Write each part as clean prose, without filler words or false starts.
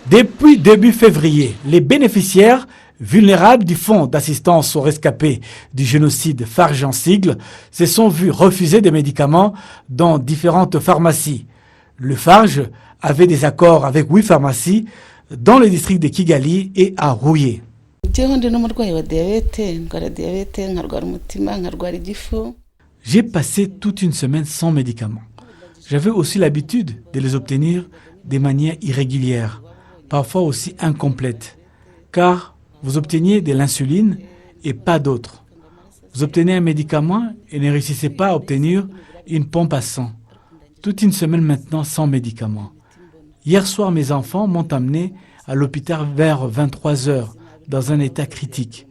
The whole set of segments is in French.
Depuis début février, les bénéficiaires vulnérables du Fonds d'assistance aux rescapés du génocide FARJ en sigle se sont vus refuser des médicaments dans différentes pharmacies. Le FARJ avait des accords avec 8 pharmacies dans le district de Kigali et à Rouillé. J'ai passé toute une semaine sans médicaments. J'avais aussi l'habitude de les obtenir de manière irrégulière, parfois aussi incomplète, car vous obteniez de l'insuline et pas d'autre. Vous obtenez un médicament et ne réussissez pas à obtenir une pompe à sang. Toute une semaine maintenant sans médicaments. Hier soir, mes enfants m'ont amené à l'hôpital vers 23 heures, dans un état critique.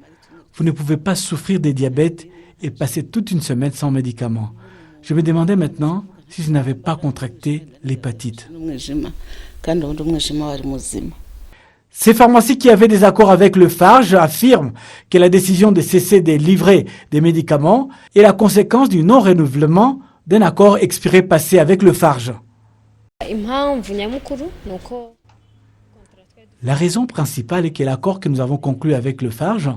Vous ne pouvez pas souffrir de diabète et passer toute une semaine sans médicaments. Je me demandais maintenant si je n'avais pas contracté l'hépatite. Ces pharmacies qui avaient des accords avec le FARJ affirment que la décision de cesser de livrer des médicaments est la conséquence du non-renouvellement d'un accord expiré passé avec le FARJ. La raison principale est que l'accord que nous avons conclu avec le FARJ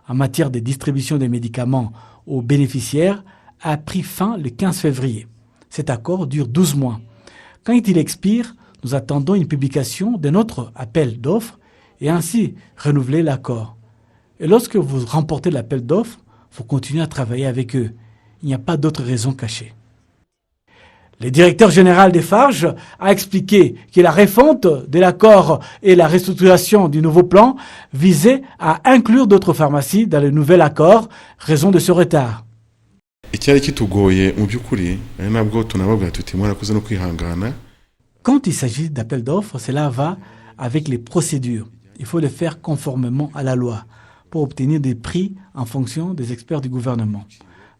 en matière de distribution des médicaments aux bénéficiaires a pris fin le 15 février. Cet accord dure 12 mois. Quand il expire, nous attendons une publication de notre appel d'offres et ainsi renouveler l'accord. Et lorsque vous remportez l'appel d'offres, vous continuez à travailler avec eux. Il n'y a pas d'autre raison cachée. Le directeur général des FARJ a expliqué que la refonte de l'accord et la restructuration du nouveau plan visait à inclure d'autres pharmacies dans le nouvel accord, raison de ce retard. Quand il s'agit d'appel d'offres, cela va avec les procédures. Il faut le faire conformément à la loi pour obtenir des prix en fonction des experts du gouvernement.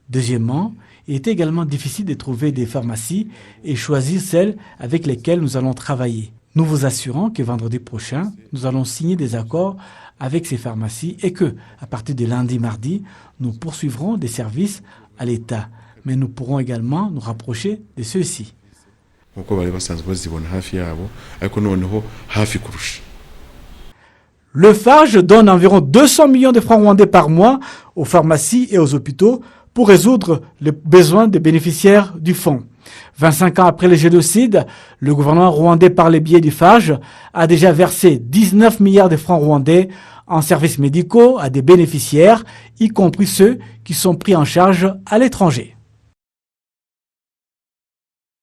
Deuxièmement, il est également difficile de trouver des pharmacies et choisir celles avec lesquelles nous allons travailler. Nous vous assurons que vendredi prochain, nous allons signer des accords avec ces pharmacies et que, à partir de lundi, mardi, nous poursuivrons des services à l'État. Mais nous pourrons également nous rapprocher de ceux-ci. Le FARJ donne environ 200 millions de francs rwandais par mois aux pharmacies et aux hôpitaux pour résoudre les besoins des bénéficiaires du fonds. 25 ans après le génocide, le gouvernement rwandais, par le biais du FARJ, a déjà versé 19 milliards de francs rwandais en services médicaux à des bénéficiaires, y compris ceux qui sont pris en charge à l'étranger.